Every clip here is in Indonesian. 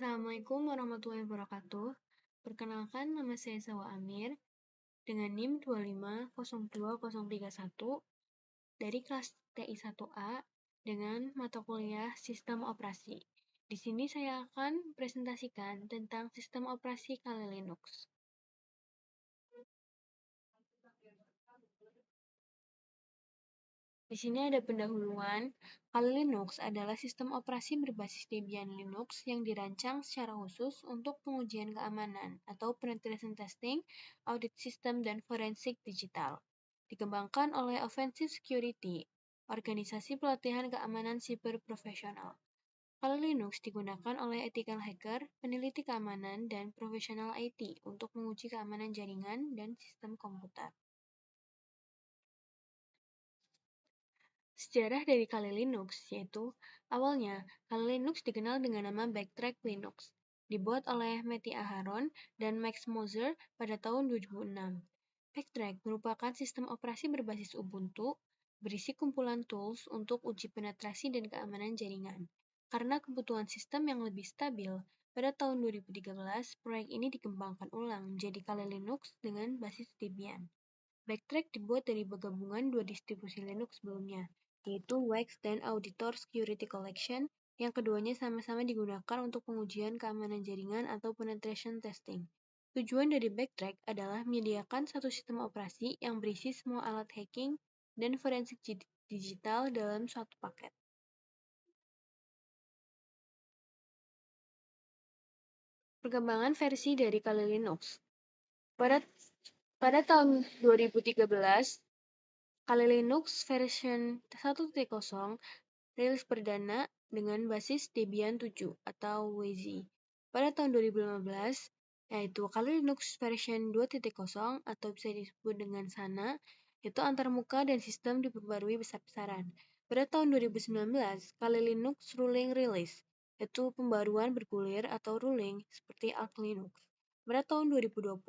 Assalamualaikum warahmatullahi wabarakatuh. Perkenalkan, nama saya Sawa Amir dengan NIM 2502031 dari kelas TI 1A dengan mata kuliah Sistem Operasi. Di sini saya akan presentasikan tentang sistem operasi Kali Linux. Di sini ada pendahuluan. Kali Linux adalah sistem operasi berbasis Debian Linux yang dirancang secara khusus untuk pengujian keamanan atau penetration testing, audit sistem, dan forensik digital. Dikembangkan oleh Offensive Security, organisasi pelatihan keamanan siber profesional. Kali Linux digunakan oleh ethical hacker, peneliti keamanan, dan profesional IT untuk menguji keamanan jaringan dan sistem komputer. Sejarah dari Kali Linux yaitu awalnya Kali Linux dikenal dengan nama Backtrack Linux, dibuat oleh Matty Aharon dan Max Moser pada tahun 2006. Backtrack merupakan sistem operasi berbasis Ubuntu, berisi kumpulan tools untuk uji penetrasi dan keamanan jaringan. Karena kebutuhan sistem yang lebih stabil, pada tahun 2013 proyek ini dikembangkan ulang menjadi Kali Linux dengan basis Debian. Backtrack dibuat dari penggabungan dua distribusi Linux sebelumnya, yaitu WAX dan Auditor Security Collection, yang keduanya sama-sama digunakan untuk pengujian keamanan jaringan atau penetration testing. Tujuan dari Backtrack adalah menyediakan satu sistem operasi yang berisi semua alat hacking dan forensik digital dalam suatu paket. Perkembangan versi dari Kali Linux. Pada tahun 2013, Kali Linux version 1.0 rilis perdana dengan basis Debian 7 atau WYSI. Pada tahun 2015, yaitu Kali Linux version 2.0 atau bisa disebut dengan SANA, itu antarmuka dan sistem diperbarui besar-besaran. Pada tahun 2019, Kali Linux Ruling Release, yaitu pembaruan bergulir atau ruling seperti Arch Linux. Pada tahun 2020,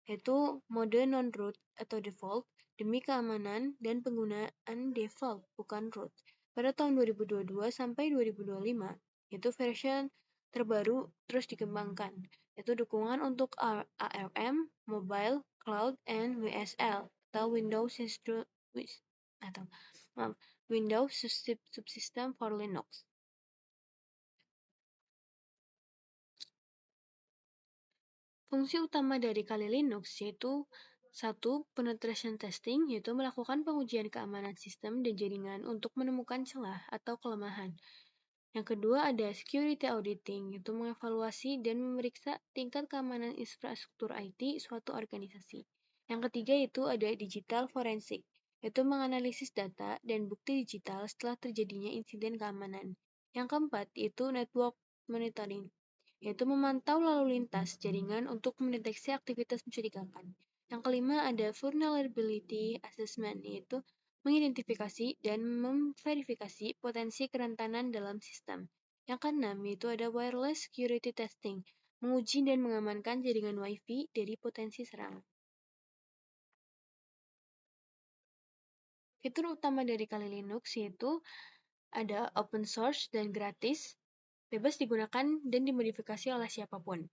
yaitu mode non-root atau default demi keamanan dan penggunaan default bukan root. Pada tahun 2022 sampai 2025, yaitu version terbaru terus dikembangkan, yaitu dukungan untuk ARM, mobile, cloud, and WSL atau Windows Subsystem for Linux. Fungsi utama dari Kali Linux yaitu 1. Penetration testing, yaitu melakukan pengujian keamanan sistem dan jaringan untuk menemukan celah atau kelemahan. Yang kedua ada security auditing, yaitu mengevaluasi dan memeriksa tingkat keamanan infrastruktur IT suatu organisasi. Yang ketiga itu ada digital forensik, yaitu menganalisis data dan bukti digital setelah terjadinya insiden keamanan. Yang keempat itu network monitoring, yaitu memantau lalu lintas jaringan untuk mendeteksi aktivitas mencurigakan. Yang kelima ada vulnerability assessment, yaitu mengidentifikasi dan memverifikasi potensi kerentanan dalam sistem. Yang keenam yaitu ada wireless security testing, menguji dan mengamankan jaringan Wi-Fi dari potensi serangan. Fitur utama dari Kali Linux yaitu ada open source dan gratis, bebas digunakan dan dimodifikasi oleh siapapun.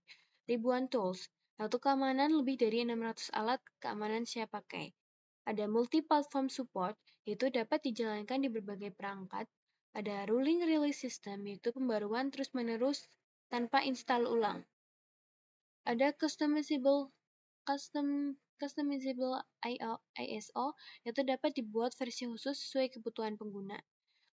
Ribuan tools, atau keamanan lebih dari 600 alat keamanan siap pakai. Ada multi-platform support, yaitu dapat dijalankan di berbagai perangkat. Ada ruling release system, yaitu pembaruan terus-menerus tanpa install ulang. Ada customizable ISO, yaitu dapat dibuat versi khusus sesuai kebutuhan pengguna.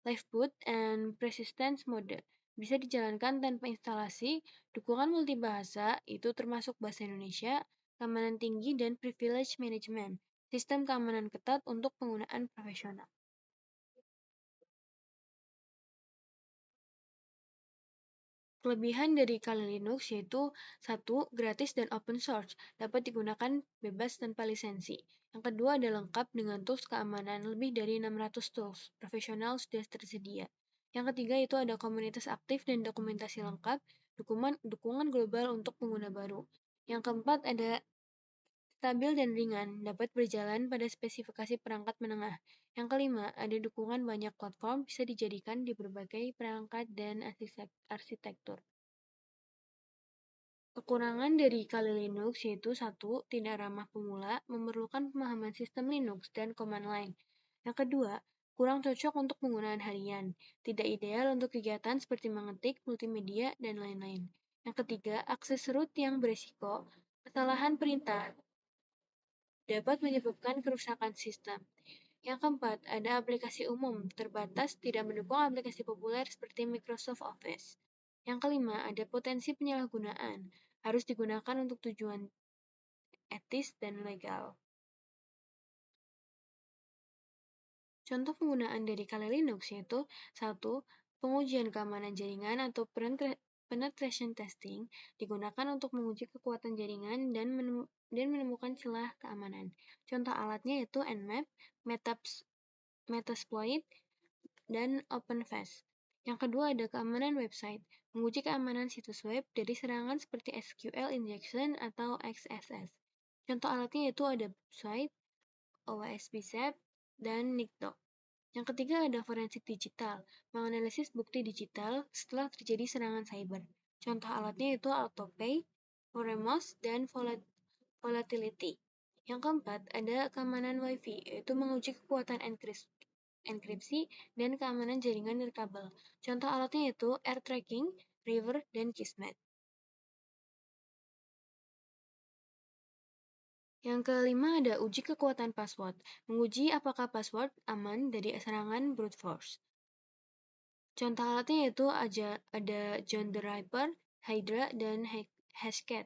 Live boot and persistence mode bisa dijalankan tanpa instalasi, dukungan multibahasa, itu termasuk bahasa Indonesia, keamanan tinggi, dan privilege management, sistem keamanan ketat untuk penggunaan profesional. Kelebihan dari Kali Linux yaitu 1. Gratis dan open source, dapat digunakan bebas tanpa lisensi. Yang kedua ada lengkap dengan tools keamanan, lebih dari 600 tools profesional sudah tersedia. Yang ketiga itu ada komunitas aktif dan dokumentasi lengkap, dukungan global untuk pengguna baru. Yang keempat ada stabil dan ringan, dapat berjalan pada spesifikasi perangkat menengah. Yang kelima, ada dukungan banyak platform, bisa dijadikan di berbagai perangkat dan arsitektur. Kekurangan dari Kali Linux yaitu satu, tidak ramah pemula, memerlukan pemahaman sistem Linux dan command line. Yang kedua, kurang cocok untuk penggunaan harian, tidak ideal untuk kegiatan seperti mengetik, multimedia, dan lain-lain. Yang ketiga, akses root yang berisiko, kesalahan perintah dapat menyebabkan kerusakan sistem. Yang keempat, ada aplikasi umum, terbatas, tidak mendukung aplikasi populer seperti Microsoft Office. Yang kelima, ada potensi penyalahgunaan, harus digunakan untuk tujuan etis dan legal. Contoh penggunaan dari Kali Linux yaitu 1. Pengujian keamanan jaringan atau penetration testing digunakan untuk menguji kekuatan jaringan dan menemukan celah keamanan. Contoh alatnya yaitu Nmap, Metasploit, dan OpenVAS. Yang kedua ada keamanan website, menguji keamanan situs web dari serangan seperti SQL injection atau XSS. Contoh alatnya yaitu ada Swipe, OWASP-SAP, dan NICDOC. Yang ketiga ada forensik digital, menganalisis bukti digital setelah terjadi serangan cyber. Contoh alatnya yaitu AutoPay, Oremos, dan Volatility. Yang keempat ada keamanan Wi-Fi, yaitu menguji kekuatan enkripsi dan keamanan jaringan nirkabel. Contoh alatnya yaitu Air Tracking, River, dan Kismet. Yang kelima ada uji kekuatan password, menguji apakah password aman dari serangan brute force. Contoh alatnya yaitu ada John the Ripper, Hydra, dan Hashcat.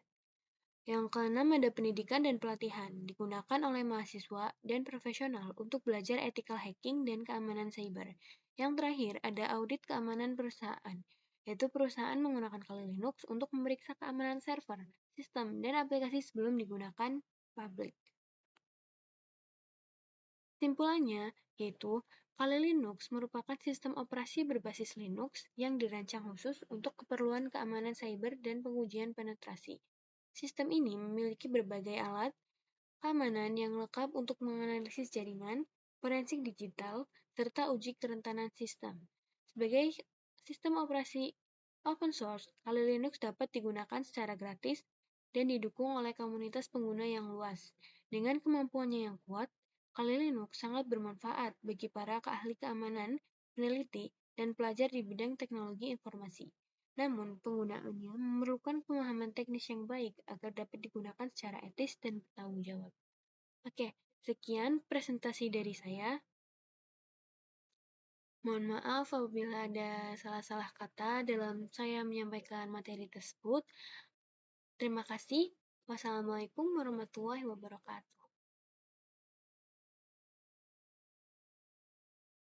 Yang keenam ada pendidikan dan pelatihan, digunakan oleh mahasiswa dan profesional untuk belajar ethical hacking dan keamanan cyber. Yang terakhir ada audit keamanan perusahaan, yaitu perusahaan menggunakan Kali Linux untuk memeriksa keamanan server, sistem, dan aplikasi sebelum digunakan publik. Kesimpulannya, yaitu Kali Linux merupakan sistem operasi berbasis Linux yang dirancang khusus untuk keperluan keamanan cyber dan pengujian penetrasi. Sistem ini memiliki berbagai alat keamanan yang lengkap untuk menganalisis jaringan, forensik digital, serta uji kerentanan sistem. Sebagai sistem operasi open source, Kali Linux dapat digunakan secara gratis dan didukung oleh komunitas pengguna yang luas. Dengan kemampuannya yang kuat, Kali Linux sangat bermanfaat bagi para ahli keamanan, peneliti, dan pelajar di bidang teknologi informasi. Namun, penggunaannya memerlukan pemahaman teknis yang baik agar dapat digunakan secara etis dan bertanggung jawab. Oke, sekian presentasi dari saya. Mohon maaf apabila ada salah-salah kata dalam saya menyampaikan materi tersebut. Terima kasih. Wassalamualaikum warahmatullahi wabarakatuh.